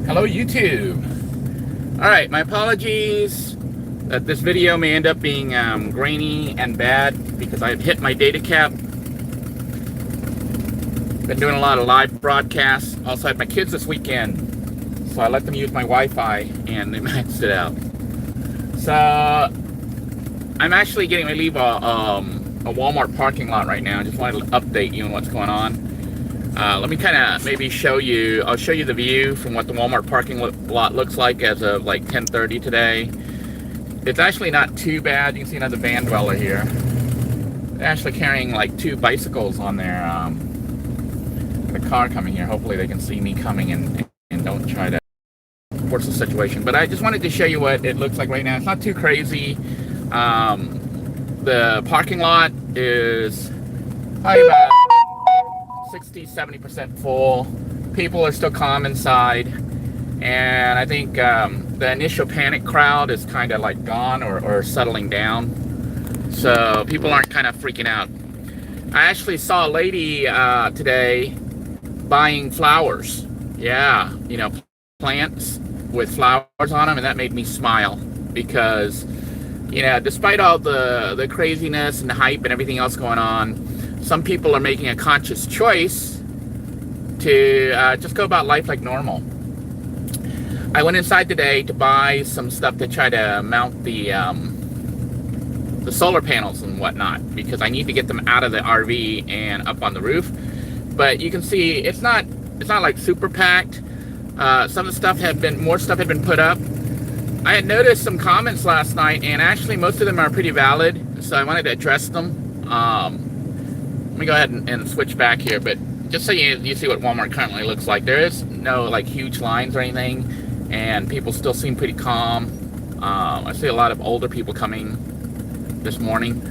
Hello, YouTube. All right, my apologies that this video may end up being grainy and bad because I've hit my data cap. Been doing a lot of live broadcasts. Also had my kids this weekend, so I let them use my Wi-Fi and they maxed it out. So I'm actually getting ready to leave a Walmart parking lot right now. I just wanted to update you on what's going on. Let me kind of maybe show you. I'll show you the view from what the Walmart parking lot looks like as of like 10:30 today. It's actually not too bad. You can see another van dweller here. They're actually carrying like 2 bicycles on their the car coming here. Hopefully they can see me coming and don't try to force the situation. But I just wanted to show you what it looks like right now. It's not too crazy. The parking lot is probably about 60-70% full. People are still calm inside, and I think the initial panic crowd is kind of like gone or settling down, so people aren't kind of freaking out. I actually saw a lady today buying flowers. Yeah, you know, plants with flowers on them, and that made me smile because, you know, despite all the craziness and the hype and everything else going on, some people are making a conscious choice to just go about life like normal. I went inside today to buy some stuff to try to mount the solar panels and whatnot, because I need to get them out of the RV and up on the roof. But you can see it's not like super packed. Some of the stuff more stuff had been put up. I had noticed some comments last night, and actually most of them are pretty valid, so I wanted to address them. Let me go ahead and switch back here, but just so you see what Walmart currently looks like. There is no like huge lines or anything, and people still seem pretty calm. I see a lot of older people coming this morning.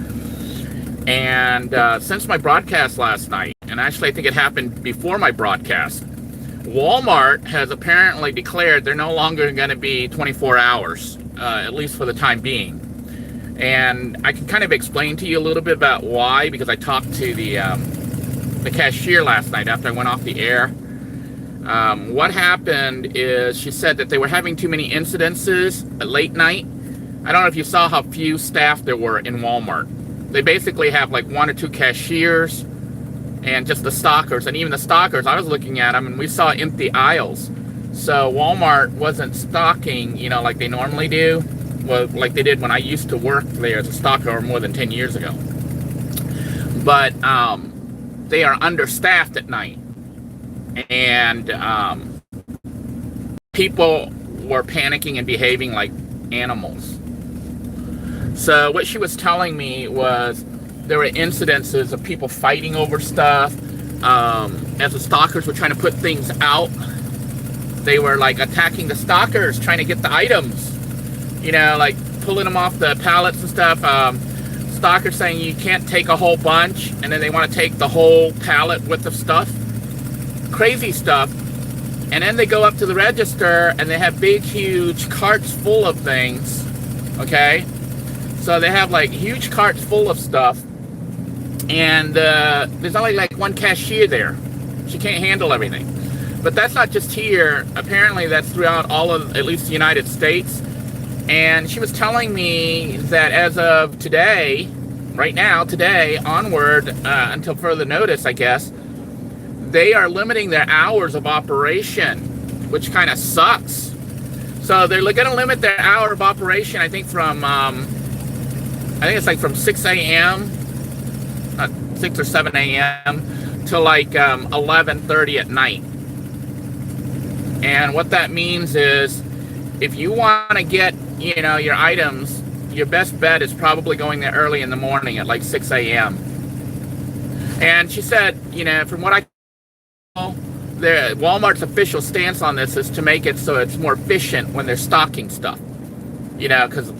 And since my broadcast last night, and actually I think it happened before my broadcast, Walmart has apparently declared they're no longer going to be 24 hours, at least for the time being. And I can kind of explain to you a little bit about why, because I talked to the cashier last night after I went off the air. What happened is she said that they were having too many incidences at late night. I don't know if you saw how few staff there were in Walmart. They basically have like 1 or 2 cashiers and just the stockers. And even the stockers, I was looking at them and we saw empty aisles. So Walmart wasn't stocking, you know, like they normally do. Well, like they did when I used to work there as a stocker more than 10 years ago. But they are understaffed at night. And people were panicking and behaving like animals. So what she was telling me was there were incidences of people fighting over stuff. As the stockers were trying to put things out, they were like attacking the stockers, trying to get the items. You know, like pulling them off the pallets and stuff. Stockers saying you can't take a whole bunch, and then they want to take the whole pallet with the stuff. Crazy stuff. And then they go up to the register, and they have big, huge carts full of things. Okay? So they have like huge carts full of stuff. And there's only like 1 cashier there. She can't handle everything. But that's not just here. Apparently that's throughout all of, at least the United States. And she was telling me that as of today, right now, today, onward, until further notice, I guess, they are limiting their hours of operation, which kind of sucks. So they're going to limit their hour of operation, I think from, I think it's like from 6 a.m., 6 or 7 a.m. to like 11:30 at night. And what that means is, if you want to get, you know, your items, your best bet is probably going there early in the morning at like 6 a.m. And she said, you know, from what I know, Walmart's official stance on this is to make it so it's more efficient when they're stocking stuff. You know, because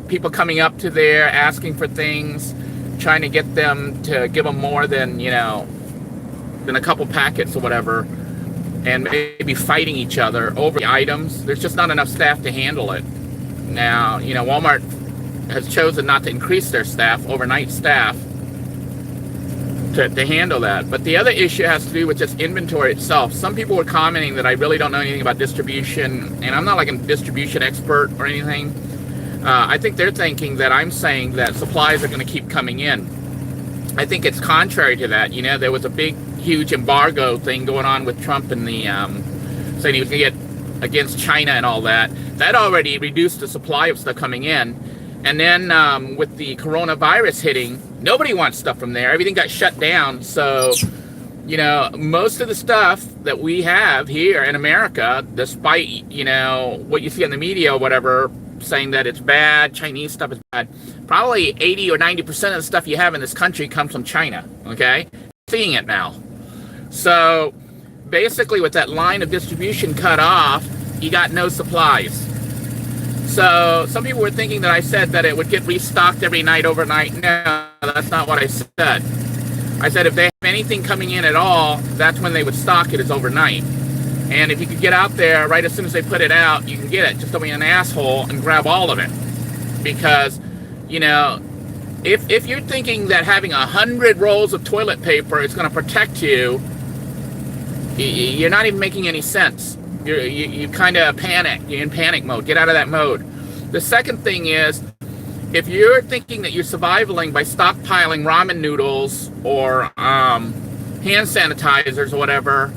people coming up to there asking for things, trying to get them to give them more than, you know, than a couple packets or whatever, and maybe fighting each other over the items. There's just not enough staff to handle it. Now, you know, Walmart has chosen not to increase their staff, overnight staff, to handle that. But the other issue has to do with just inventory itself. Some people were commenting that I really don't know anything about distribution, and I'm not like a distribution expert or anything. I think they're thinking that I'm saying that supplies are going to keep coming in. I think it's contrary to that. You know, there was a big, huge embargo thing going on with Trump and the saying he was going to get against China and all that. That already reduced the supply of stuff coming in. And then with the coronavirus hitting, nobody wants stuff from there. Everything got shut down. So, you know, most of the stuff that we have here in America, despite, you know, what you see in the media or whatever, saying that it's bad, Chinese stuff is bad, probably 80 or 90% of the stuff you have in this country comes from China, okay? Seeing it now. So, basically with that line of distribution cut off, you got no supplies. So some people were thinking that I said that it would get restocked every night overnight. No, that's not what I said. I said if they have anything coming in at all, that's when they would stock it, is overnight. And if you could get out there right as soon as they put it out, you can get it. Just don't be an asshole and grab all of it. Because, you know, if you're thinking that having 100 rolls of toilet paper is going to protect you, you're not even making any sense. You kind of panic. You're in panic mode. Get out of that mode. The second thing is, if you're thinking that you're surviving by stockpiling ramen noodles or hand sanitizers or whatever,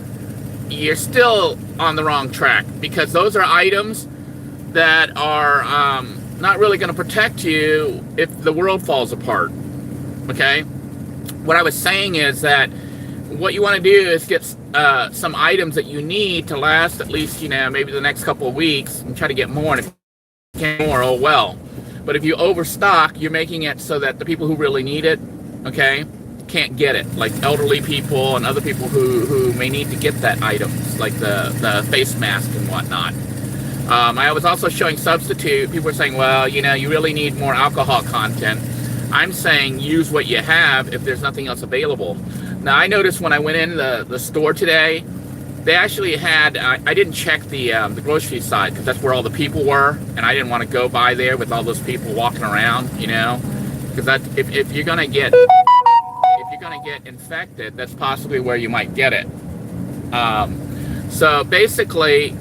you're still on the wrong track, because those are items that are not really going to protect you if the world falls apart. Okay? What I was saying is that what you want to do is get some items that you need to last at least, you know, maybe the next couple of weeks, and try to get more. And if you can't more, oh well. But if you overstock, you're making it so that the people who really need it, okay, can't get it. Like elderly people and other people who may need to get that items, like the face mask and whatnot. I was also showing substitute. People were saying, well, you know, you really need more alcohol content. I'm saying use what you have if there's nothing else available. Now, I noticed when I went in the store today, they actually had, I didn't check the grocery side, because that's where all the people were, and I didn't want to go by there with all those people walking around, you know, because that if you're gonna get infected, that's possibly where you might get it. So basically,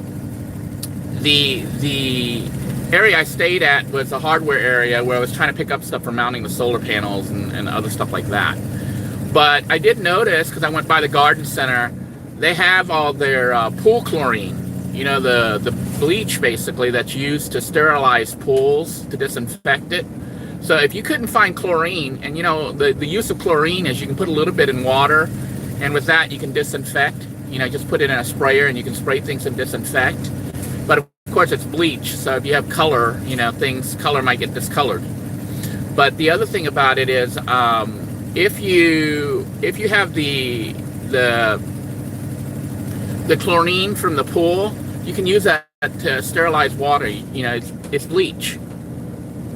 the area I stayed at was the hardware area where I was trying to pick up stuff for mounting the solar panels and other stuff like that. But I did notice, because I went by the garden center, they have all their pool chlorine, you know, the bleach basically that's used to sterilize pools, to disinfect it. So if you couldn't find chlorine, and you know, the use of chlorine is you can put a little bit in water, and with that you can disinfect. You know, just put it in a sprayer and you can spray things and disinfect. But of course it's bleach, so if you have color, you know, color might get discolored. But the other thing about it is, if you have the chlorine from the pool, you can use that to sterilize water. You know, it's bleach.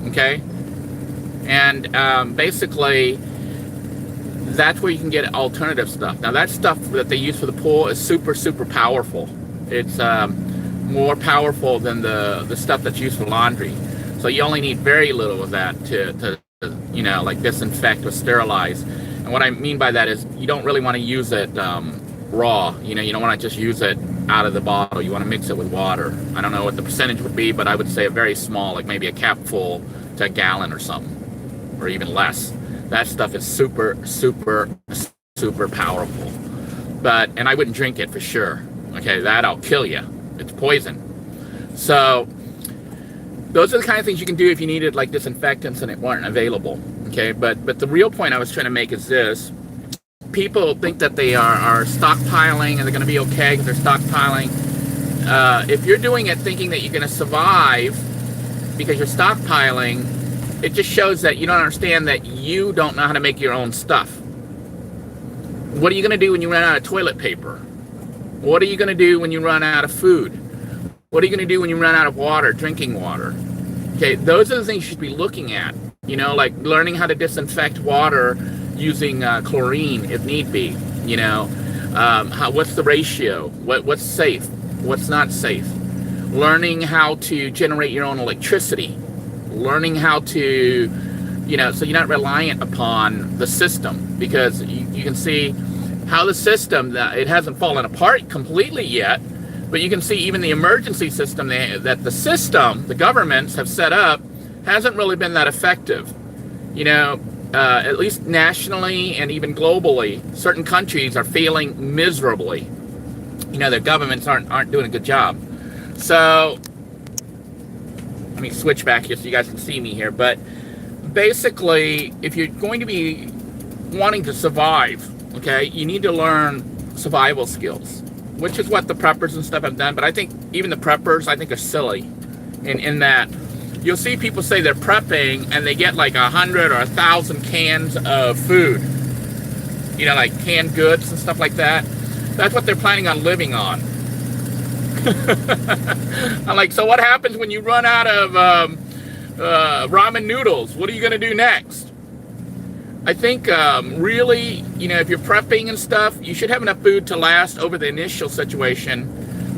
Okay, and basically that's where you can get alternative stuff. Now that stuff that they use for the pool is super powerful. It's more powerful than the stuff that's used for laundry. So you only need very little of that to you know, like disinfect or sterilize. And what I mean by that is you don't really want to use it raw. You know, you don't want to just use it out of the bottle. You want to mix it with water. I don't know what the percentage would be, but I would say a very small, like maybe a cap full to a gallon or something, or even less. That stuff is super powerful. And I wouldn't drink it for sure. Okay, that'll kill you. It's poison. So those are the kind of things you can do if you needed like disinfectants and it weren't available. Okay, but the real point I was trying to make is this: people think that they are stockpiling and they're going to be okay because they're stockpiling. If you're doing it thinking that you're going to survive because you're stockpiling, it just shows that you don't understand that you don't know how to make your own stuff. What are you going to do when you run out of toilet paper? What are you going to do when you run out of food? What are you going to do when you run out of water, drinking water? Okay, those are the things you should be looking at. You know, like learning how to disinfect water using chlorine if need be. You know, what's the ratio? What's safe? What's not safe? Learning how to generate your own electricity. Learning how to, you know, so you're not reliant upon the system. because you can see how the system, that it hasn't fallen apart completely yet, but you can see even the emergency system that the governments have set up hasn't really been that effective. You know, at least nationally and even globally, certain countries are failing miserably. You know, their governments aren't doing a good job. So let me switch back here so you guys can see me here. But basically, if you're going to be wanting to survive, okay, you need to learn survival skills, which is what the preppers and stuff have done. But I think even the preppers, I think, are silly in that you'll see people say they're prepping and they get like 100 or 1,000 cans of food, you know, like canned goods and stuff like that. That's what they're planning on living on. I'm like, so what happens when you run out of ramen noodles? What are you going to do next? I think really, you know, if you're prepping and stuff, you should have enough food to last over the initial situation,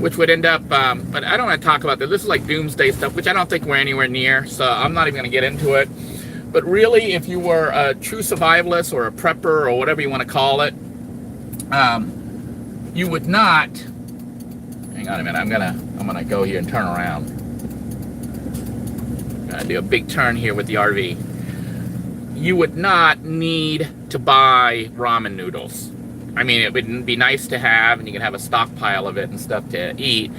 which would end up, but I don't want to talk about this. This is like doomsday stuff, which I don't think we're anywhere near, so I'm not even going to get into it. But really, if you were a true survivalist or a prepper or whatever you want to call it, you would not, hang on a minute, I'm gonna go here and turn around. I'm gonna do a big turn here with the RV. You would not need to buy ramen noodles. I mean, it would be nice to have, and you can have a stockpile of it and stuff to eat,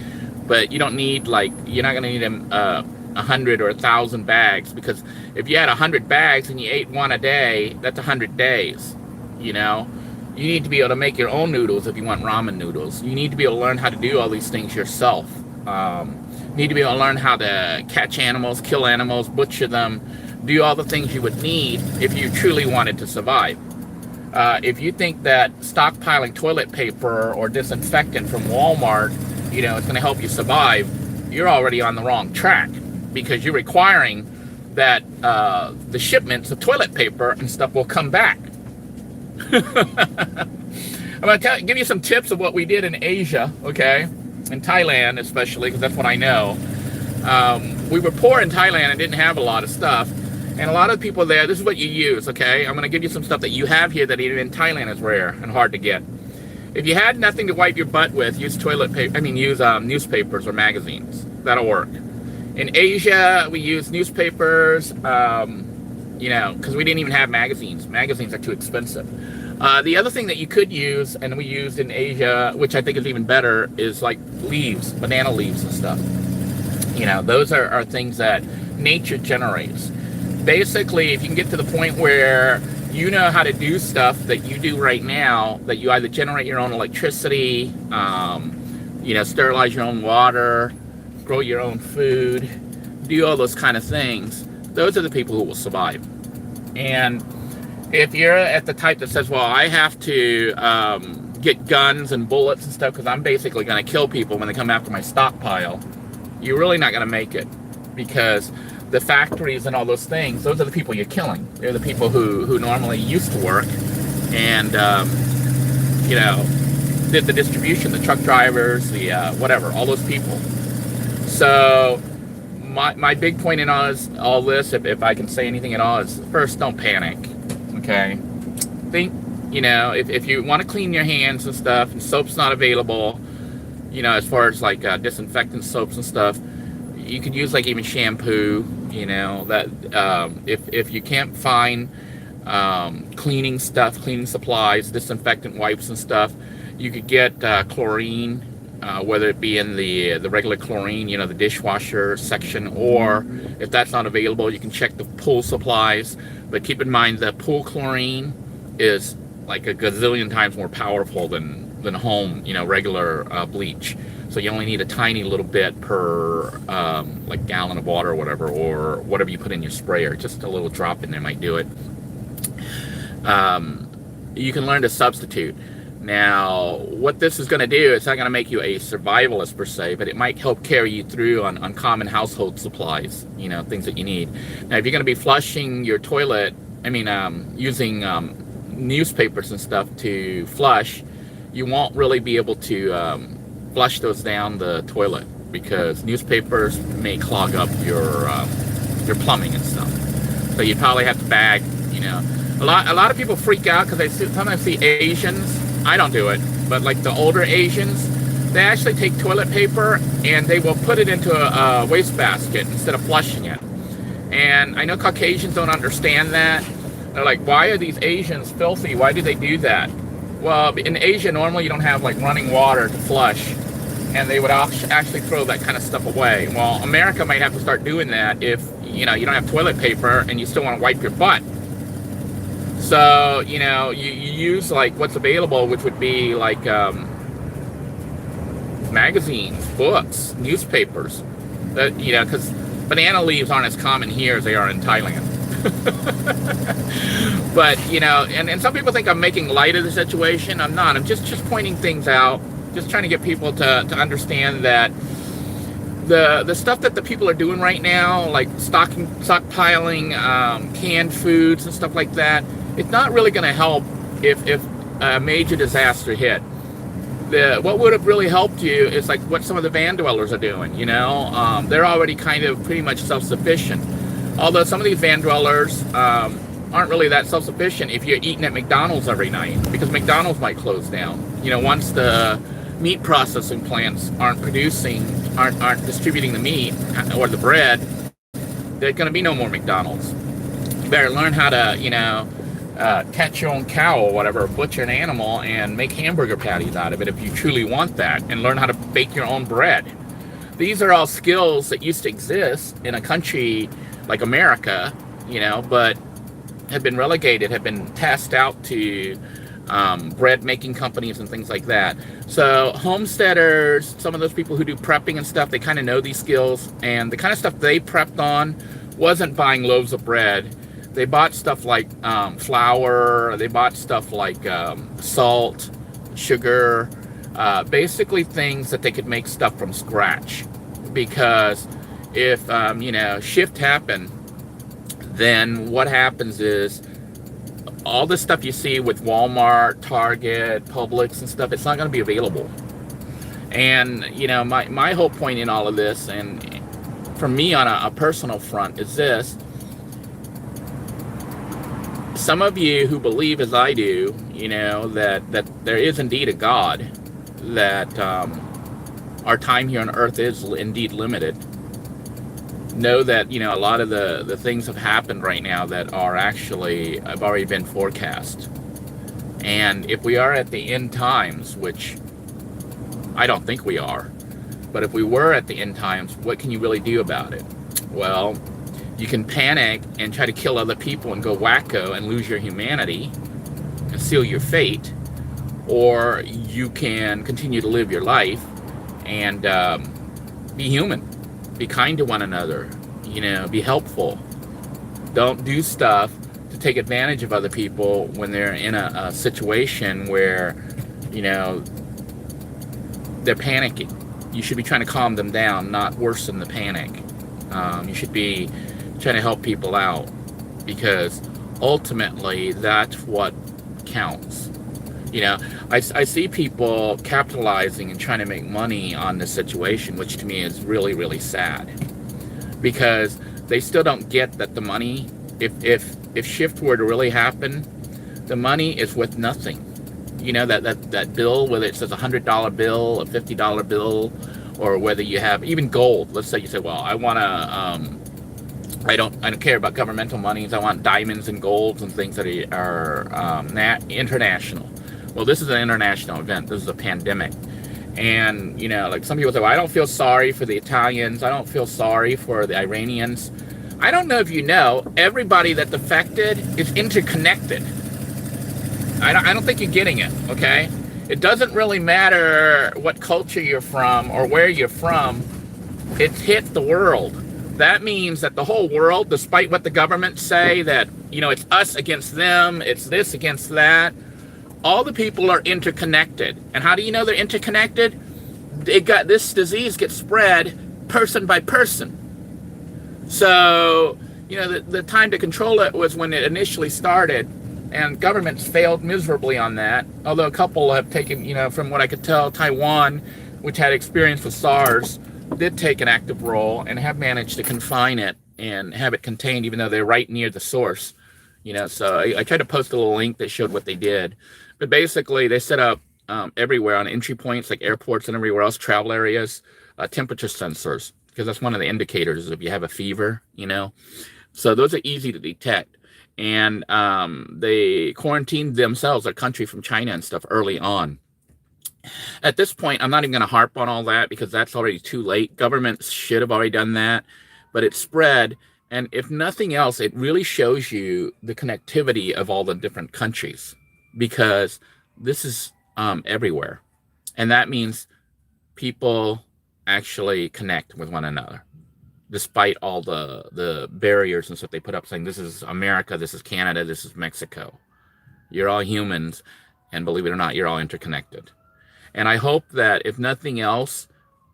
but you don't need, like, you're not gonna need 100 or 1,000 bags, because if you had 100 bags and you ate one a day, that's 100 days, you know? You need to be able to make your own noodles if you want ramen noodles. You need to be able to learn how to do all these things yourself. You need to be able to learn how to catch animals, kill animals, butcher them, do all the things you would need if you truly wanted to survive. If you think that stockpiling toilet paper or disinfectant from Walmart, you know, is going to help you survive, you're already on the wrong track, because you're requiring that the shipments of toilet paper and stuff will come back. I'm going to give you some tips of what we did in Asia, okay? In Thailand, especially, because that's what I know. We were poor in Thailand and didn't have a lot of stuff. And a lot of people there, this is what you use, okay? I'm going to give you some stuff that you have here that even in Thailand is rare and hard to get. If you had nothing to wipe your butt with, use toilet paper. Use newspapers or magazines. That'll work. In Asia, we use newspapers, you know, because we didn't even have magazines. Magazines are too expensive. The other thing that you could use, and we used in Asia, which I think is even better, is like leaves, banana leaves and stuff. You know, those are things that nature generates. Basically, if you can get to the point where you know how to do stuff that you do right now, that you either generate your own electricity, you know, sterilize your own water, grow your own food, do all those kind of things, those are the people who will survive. And if you're at the type that says, well, I have to get guns and bullets and stuff because I'm basically going to kill people when they come after my stockpile, you're really not going to make it, because the factories and all those things, those are the people you're killing. They're the people who normally used to work and, you know, did the distribution, the truck drivers, the whatever, all those people. So my big point in all this, if I can say anything at all, is first, don't panic, okay? Think, you know, if you want to clean your hands and stuff, and soap's not available, you know, as far as like disinfectant soaps and stuff, you could use like even shampoo, you know, that if you can't find cleaning stuff, cleaning supplies, disinfectant wipes and stuff, you could get chlorine, whether it be in the regular chlorine, you know, the dishwasher section, or if that's not available, you can check the pool supplies. But keep in mind that pool chlorine is like a gazillion times more powerful than home, you know, regular bleach. So you only need a tiny little bit per like gallon of water or whatever you put in your sprayer. Just a little drop in there might do it. You can learn to substitute. Now, what this is going to do, it's not going to make you a survivalist per se, but it might help carry you through on common household supplies, you know, things that you need. Now, if you're going to be flushing your toilet, using newspapers and stuff to flush, you won't really be able to flush those down the toilet, because newspapers may clog up your plumbing and stuff. So you probably have to bag, you know. A lot of people freak out because they sometimes see Asians. I don't do it, but like the older Asians, they actually take toilet paper and they will put it into a wastebasket instead of flushing it. And I know Caucasians don't understand that. They're like, why are these Asians filthy? Why do they do that? Well, in Asia, normally you don't have like running water to flush, and they would actually throw that kind of stuff away. Well, America might have to start doing that if, you don't have toilet paper and you still want to wipe your butt. So, you use like what's available, which would be like magazines, books, newspapers. That, because banana leaves aren't as common here as they are in Thailand. But, and some people think I'm making light of the situation. I'm not. I'm just pointing things out, just trying to get people to understand that the stuff that the people are doing right now, like stockpiling canned foods and stuff like that, it's not really going to help if a major disaster hit. What would have really helped you is like what some of the van dwellers are doing. They're already kind of pretty much self-sufficient. Although some of these van dwellers aren't really that self-sufficient if you're eating at McDonald's every night, because McDonald's might close down. Once the meat processing plants aren't distributing the meat or the bread, there's going to be no more McDonald's. You better learn how to, catch your own cow or whatever, butcher an animal and make hamburger patties out of it if you truly want that, and learn how to bake your own bread. These are all skills that used to exist in a country like America, but have been relegated, have been tasked out to bread making companies and things like that. So homesteaders, some of those people who do prepping and stuff, they kind of know these skills, and the kind of stuff they prepped on wasn't buying loaves of bread. They bought stuff like flour, they bought stuff like salt, sugar, basically things that they could make stuff from scratch. Because if, shift happened, then what happens is all the stuff you see with Walmart, Target, Publix and stuff, it's not going to be available. And, my whole point in all of this, and for me on a personal front, is this. Some of you who believe as I do, that there is indeed a God, that our time here on earth is indeed limited, know that, a lot of the things have happened right now that are actually, have already been forecast. And if we are at the end times, which I don't think we are, but if we were at the end times, what can you really do about it? Well, you can panic and try to kill other people and go wacko and lose your humanity and seal your fate, or you can continue to live your life and be human, be kind to one another, be helpful. Don't do stuff to take advantage of other people when they're in a situation where, they're panicking. You should be trying to calm them down, not worsen the panic. You should be trying to help people out, because ultimately that's what counts. I see people capitalizing and trying to make money on this situation, which to me is really, really sad, because they still don't get that the money, if shift were to really happen, the money is worth nothing. That bill, whether it says $100 bill, a $50 bill, or whether you have even gold. Let's say you say, well, I want to I don't care about governmental monies. I want diamonds and golds and things that are international. Well, this is an international event. This is a pandemic. And, like some people say, well, I don't feel sorry for the Italians. I don't feel sorry for the Iranians. I don't know if you know, everybody that's affected is interconnected. I don't think you're getting it, okay? It doesn't really matter what culture you're from or where you're from. It's hit the world. That means that the whole world, despite what the governments say, that, it's us against them, it's this against that, all the people are interconnected. And how do you know they're interconnected? This disease gets spread person by person. So, the time to control it was when it initially started, and governments failed miserably on that. Although a couple have taken, from what I could tell, Taiwan, which had experience with SARS, did take an active role and have managed to confine it and have it contained, even though they're right near the source. So I tried to post a little link that showed what they did, but basically they set up everywhere on entry points like airports and everywhere else, travel areas, temperature sensors, because that's one of the indicators if you have a fever. So those are easy to detect. And they quarantined themselves, their country, from China and stuff early on. At this point, I'm not even going to harp on all that because that's already too late. Governments should have already done that, but it spread. And if nothing else, it really shows you the connectivity of all the different countries, because this is everywhere. And that means people actually connect with one another, despite all the barriers and stuff they put up, saying this is America, this is Canada, this is Mexico. You're all humans, and believe it or not, you're all interconnected. And I hope that, if nothing else,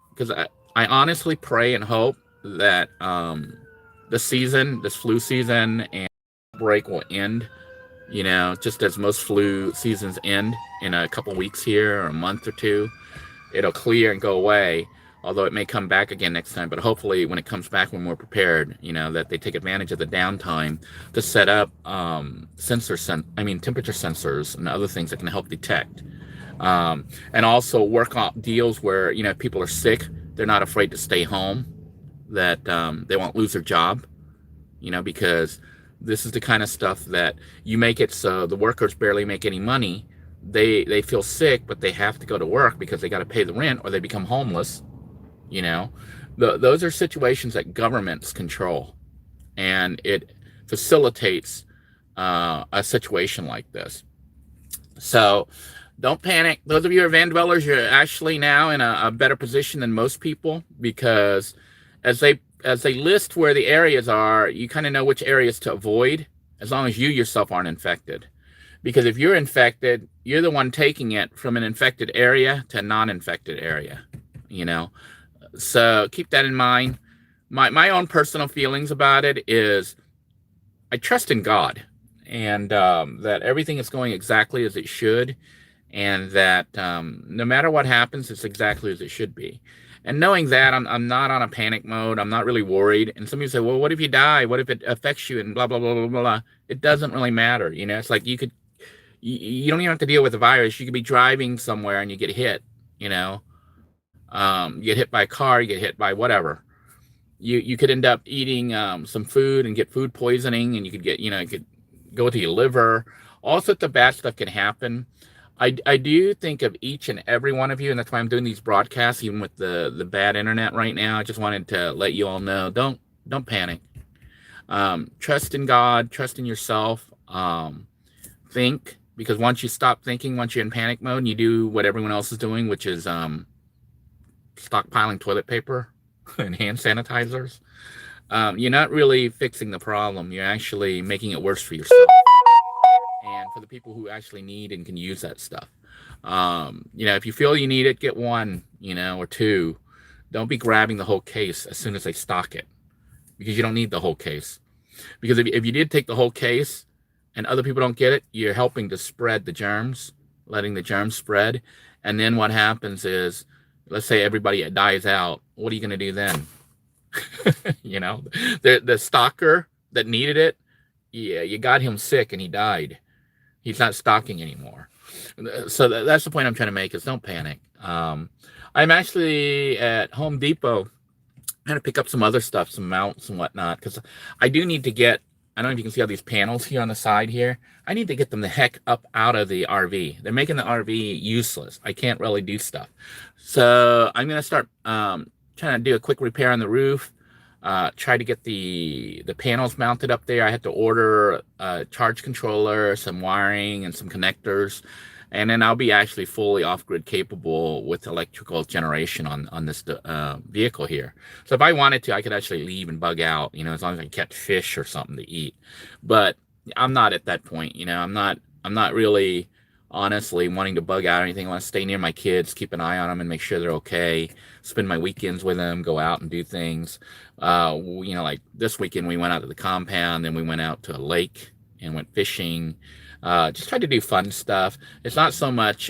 because I honestly pray and hope that this flu season and break will end, just as most flu seasons end in a couple weeks here, or a month or two. It'll clear and go away, although it may come back again next time. But hopefully when it comes back, we're more prepared, that they take advantage of the downtime to set up temperature sensors and other things that can help detect. And also work on deals where, if people are sick, they're not afraid to stay home, that they won't lose their job, because this is the kind of stuff that you make it so the workers barely make any money. They feel sick, but they have to go to work because they got to pay the rent, or they become homeless. Those are situations that governments control, and it facilitates a situation like this. So don't panic. Those of you who are van dwellers, you're actually now in a better position than most people, because as they list where the areas are, you kind of know which areas to avoid, as long as you yourself aren't infected. Because if you're infected, you're the one taking it from an infected area to a non-infected area, So keep that in mind. My own personal feelings about it is I trust in God, and that everything is going exactly as it should, and that no matter what happens, it's exactly as it should be. And knowing that, I'm not on a panic mode. I'm not really worried. And some people say, well, what if you die? What if it affects you? And blah, blah, blah, blah, blah. It doesn't really matter. It's like you don't even have to deal with the virus. You could be driving somewhere and you get hit, you get hit by a car, you get hit by whatever. You could end up eating some food and get food poisoning, and you could get, it could go to your liver. All sorts of bad stuff can happen. I do think of each and every one of you, and that's why I'm doing these broadcasts, even with the bad internet right now. I just wanted to let you all know, don't panic. Trust in God, trust in yourself. Think, because once you stop thinking, once you're in panic mode, and you do what everyone else is doing, which is stockpiling toilet paper and hand sanitizers, you're not really fixing the problem. You're actually making it worse for yourself and for the people who actually need and can use that stuff. If you feel you need it, get one, or two. Don't be grabbing the whole case as soon as they stock it, because you don't need the whole case. Because if you did take the whole case and other people don't get it, you're helping to spread the germs, letting the germs spread. And then what happens is, let's say everybody dies out. What are you going to do then? The stalker that needed it, yeah, you got him sick and he died. He's not stocking anymore. So that's the point I'm trying to make, is don't panic. I'm actually at Home Depot. I'm going to pick up some other stuff, some mounts and whatnot, because I do need to get, I don't know if you can see all these panels here on the side here. I need to get them the heck up out of the RV. They're making the RV useless. I can't really do stuff. So I'm going to start trying to do a quick repair on the roof. Try to get the panels mounted up there. I had to order a charge controller, some wiring, and some connectors. And then I'll be actually fully off-grid capable with electrical generation on this vehicle here. So if I wanted to, I could actually leave and bug out, as long as I can catch fish or something to eat. But I'm not at that point, I'm not really honestly wanting to bug out or anything. I want to stay near my kids, keep an eye on them and make sure they're okay, spend my weekends with them, go out and do things. Like this weekend we went out to the compound, then we went out to a lake and went fishing. Just try to do fun stuff. It's not so much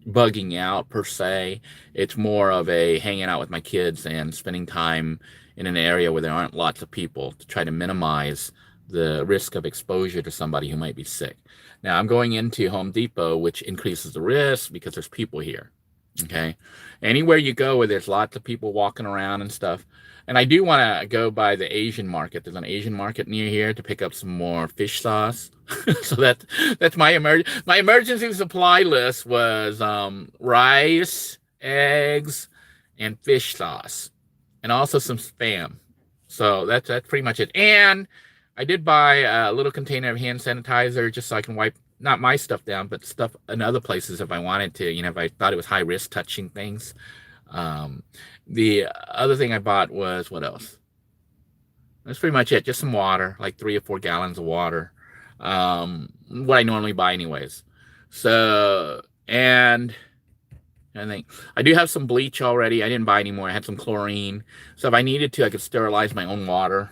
bugging out per se. It's more of a hanging out with my kids and spending time in an area where there aren't lots of people, to try to minimize the risk of exposure to somebody who might be sick. Now I'm going into Home Depot, which increases the risk because there's people here. Okay. Anywhere you go where there's lots of people walking around and stuff. And I do want to go by the Asian market. There's an Asian market near here to pick up some more fish sauce. So that's my emergency supply list was rice, eggs, and fish sauce, and also some Spam. So that's pretty much it. And I did buy a little container of hand sanitizer just so I can wipe not my stuff down, but stuff in other places if I wanted to, if I thought it was high risk touching things. The other thing I bought was, what else? That's pretty much it. Just some water, like 3 or 4 gallons of water. What I normally buy anyways. So, and I think I do have some bleach already. I didn't buy any more. I had some chlorine. So if I needed to, I could sterilize my own water.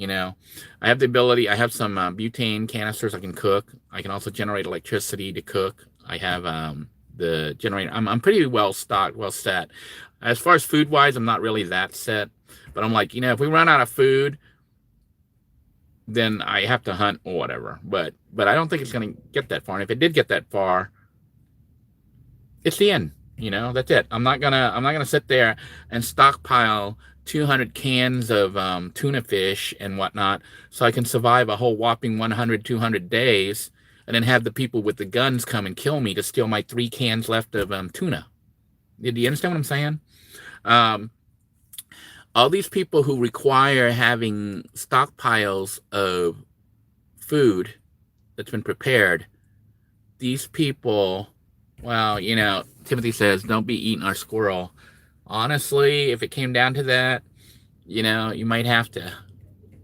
I have the ability. I have some butane canisters I can cook. I can also generate electricity to cook. I have the generator. I'm pretty well stocked, well set. As far as food wise, I'm not really that set. But I'm like, if we run out of food, then I have to hunt or whatever. But I don't think it's going to get that far. And if it did get that far, it's the end. That's it. I'm not gonna sit there and stockpile 200 cans of tuna fish and whatnot so I can survive a whole whopping 100, 200 days and then have the people with the guns come and kill me to steal my 3 cans left of tuna. Do you understand what I'm saying? All these people who require having stockpiles of food that's been prepared, these people, well, Timothy says, don't be eating our squirrel. Honestly, if it came down to that, you might have to.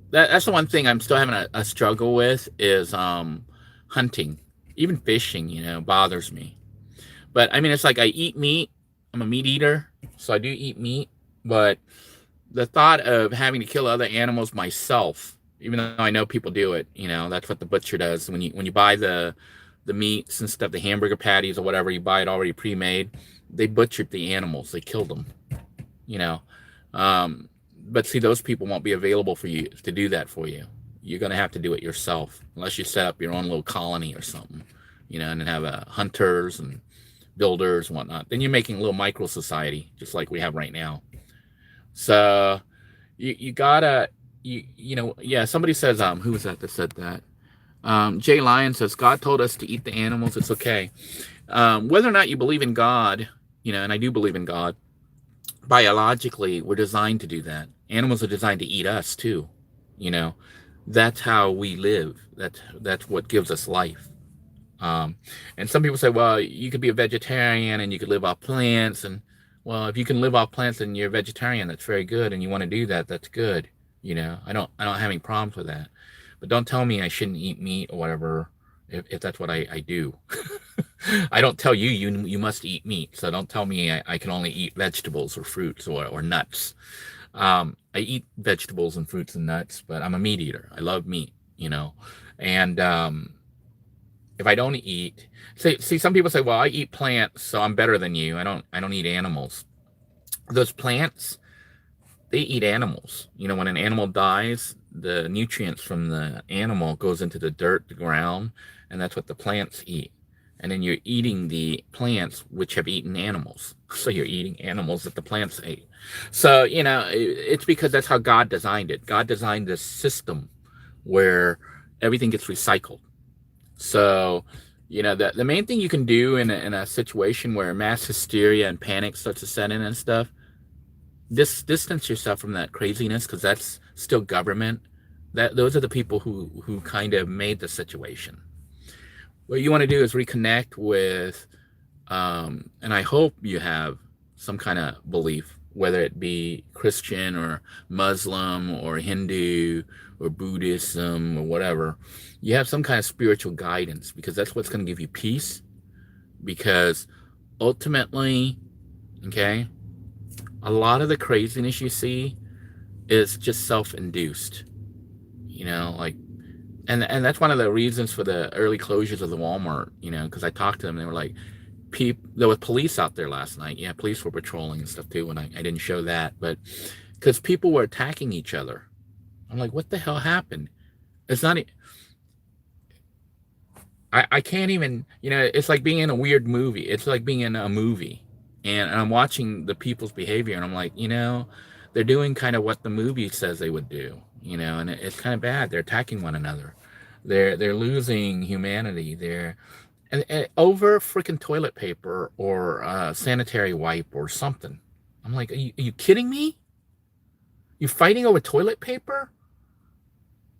That's the one thing I'm still having a struggle with is hunting. Even fishing, bothers me. But I mean, it's like I eat meat. I'm a meat eater, so I do eat meat. But the thought of having to kill other animals myself, even though I know people do it, that's what the butcher does. When you buy the meats and stuff, the hamburger patties or whatever, you buy it already pre-made. They butchered the animals. They killed them, but see, those people won't be available for you to do that for you. You're going to have to do it yourself, unless you set up your own little colony or something, and then have hunters and builders and whatnot. Then you're making a little micro society, just like we have right now. So you gotta, yeah, somebody says, who was that said that? Jay Lyon says, God told us to eat the animals. It's okay. Whether or not you believe in God, and I do believe in God, biologically, we're designed to do that. Animals are designed to eat us too. That's how we live. That's what gives us life. And some people say, well, you could be a vegetarian and you could live off plants. And well, if you can live off plants and you're a vegetarian, that's very good. And you want to do that, that's good. I don't have any problems with that. But don't tell me I shouldn't eat meat or whatever if that's what I do. I don't tell you must eat meat. So don't tell me I can only eat vegetables or fruits or nuts. I eat vegetables and fruits and nuts, but I'm a meat eater. I love meat, and if I don't eat, see, some people say, well, I eat plants, so I'm better than you. I don't eat animals. Those plants, they eat animals. When an animal dies, the nutrients from the animal goes into the dirt, the ground, and that's what the plants eat. And then you're eating the plants which have eaten animals. So you're eating animals that the plants ate. So, it's because that's how God designed it. God designed this system where everything gets recycled. So, the main thing you can do in a situation where mass hysteria and panic starts to set in and stuff, distance yourself from that craziness, because that's still government. Those are the people who kind of made the situation. What you want to do is reconnect with, and I hope you have some kind of belief, whether it be Christian or Muslim or Hindu or Buddhism or whatever. You have some kind of spiritual guidance, because that's what's going to give you peace. Because ultimately, okay, a lot of the craziness you see is just self-induced, and that's one of the reasons for the early closures of the Walmart, because I talked to them, they were like, there was police out there last night. Yeah, police were patrolling and stuff too, and I didn't show that, but because people were attacking each other. I'm like, what the hell happened? It's not. I can't even. It's like being in a weird movie. It's like being in a movie, and I'm watching the people's behavior, and I'm like, they're doing kind of what the movie says they would do. And it's kind of bad. They're attacking one another. They're losing humanity. And over freaking toilet paper or sanitary wipe or something. I'm like, are you kidding me? You fighting over toilet paper?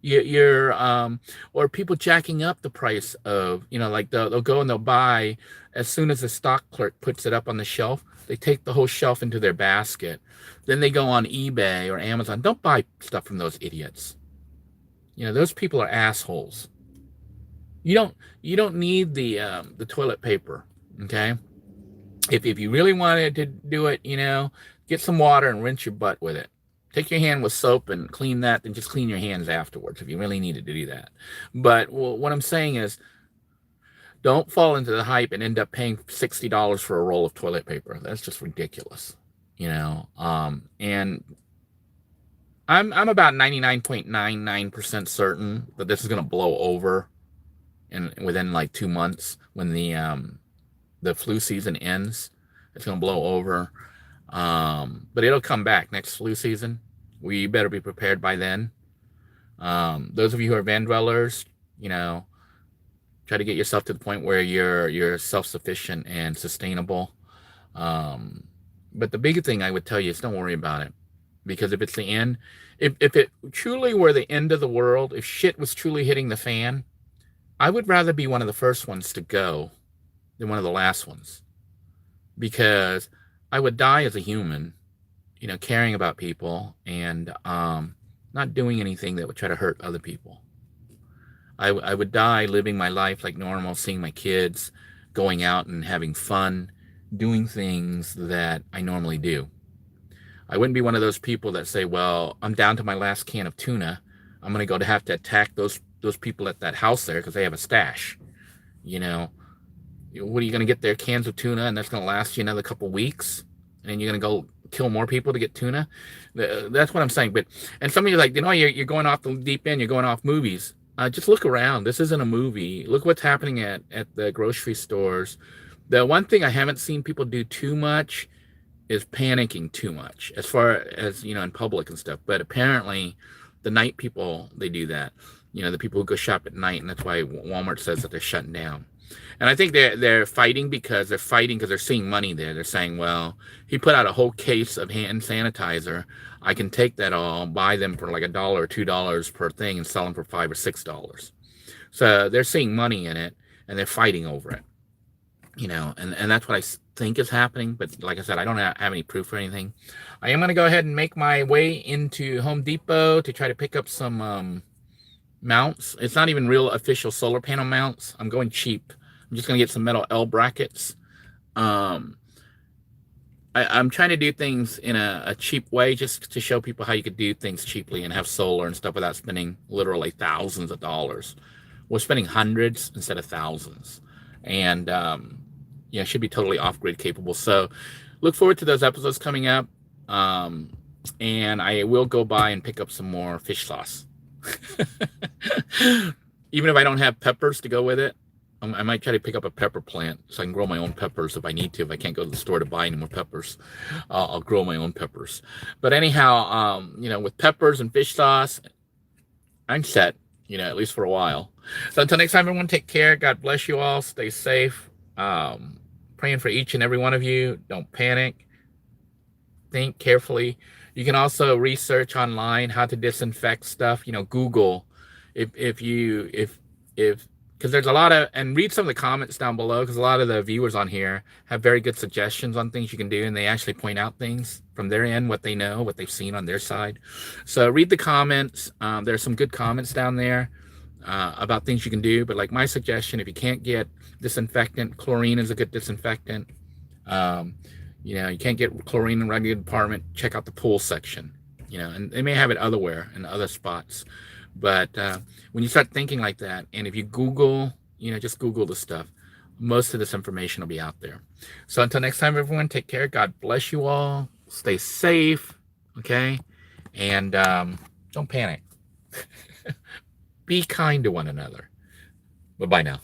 Or people jacking up the price of, like they'll go and they'll buy as soon as the stock clerk puts it up on the shelf. They take the whole shelf into their basket. Then they go on eBay or Amazon. Don't buy stuff from those idiots. Those people are assholes. You don't need the toilet paper, okay? If you really wanted to do it, get some water and rinse your butt with it. Take your hand with soap and clean that, then just clean your hands afterwards if you really needed to do that. But what I'm saying is, don't fall into the hype and end up paying $60 for a roll of toilet paper. That's just ridiculous, and I'm about 99.99% certain that this is going to blow over within like 2 months when the flu season ends. It's going to blow over. But it'll come back next flu season. We better be prepared by then. Those of you who are van dwellers, try to get yourself to the point where you're self-sufficient and sustainable. But the big thing I would tell you is don't worry about it. Because if it's the end, if it truly were the end of the world, if shit was truly hitting the fan, I would rather be one of the first ones to go than one of the last ones. Because I would die as a human, caring about people and not doing anything that would try to hurt other people. I would die living my life like normal, seeing my kids, going out and having fun, doing things that I normally do. I wouldn't be one of those people that say, well, I'm down to my last can of tuna. I'm going to have to attack those people at that house there because they have a stash. What are you going to get there? Cans of tuna, and that's going to last you another couple weeks? And then you're going to go kill more people to get tuna? That's what I'm saying. And some of you are like, you're going off the deep end. You're going off movies. Just look around. This isn't a movie. Look what's happening at the grocery stores. The one thing I haven't seen people do too much is panicking too much as far as, in public and stuff. But apparently the night people, they do that. The people who go shop at night, and that's why Walmart says that they're shutting down. And I think they're fighting because they're seeing money there. They're saying, well, he put out a whole case of hand sanitizer. I can take that all, buy them for like $1 or $2 per thing and sell them for $5 or $6. So they're seeing money in it and they're fighting over it. And that's what I think is happening. But like I said, I don't have any proof or anything. I am going to go ahead and make my way into Home Depot to try to pick up some mounts. It's not even real official solar panel mounts. I'm going cheap. I'm just going to get some metal L brackets. I'm trying to do things in a cheap way just to show people how you could do things cheaply and have solar and stuff without spending literally thousands of dollars. We're spending hundreds instead of thousands. And should be totally off-grid capable. So look forward to those episodes coming up. And I will go by and pick up some more fish sauce. Even if I don't have peppers to go with it, I might try to pick up a pepper plant so I can grow my own peppers if I need to. If I can't go to the store to buy any more peppers, I'll grow my own peppers. But anyhow, with peppers and fish sauce, I'm set, at least for a while. So until next time, everyone, take care. God bless you all. Stay safe. Praying for each and every one of you. Don't panic. Think carefully. You can also research online how to disinfect stuff. Google because there's a lot of, and read some of the comments down below, because a lot of the viewers on here have very good suggestions on things you can do, and they actually point out things from their end, what they know, what they've seen on their side. So read the comments. There's some good comments down there about things you can do. But like my suggestion, if you can't get disinfectant, chlorine is a good disinfectant. You can't get chlorine in a regular department, check out the pool section, and they may have it otherwhere in other spots. But when you start thinking like that, and if you Google, just Google the stuff, most of this information will be out there. So until next time, everyone, take care. God bless you all. Stay safe, okay? And don't panic. Be kind to one another. Bye-bye now.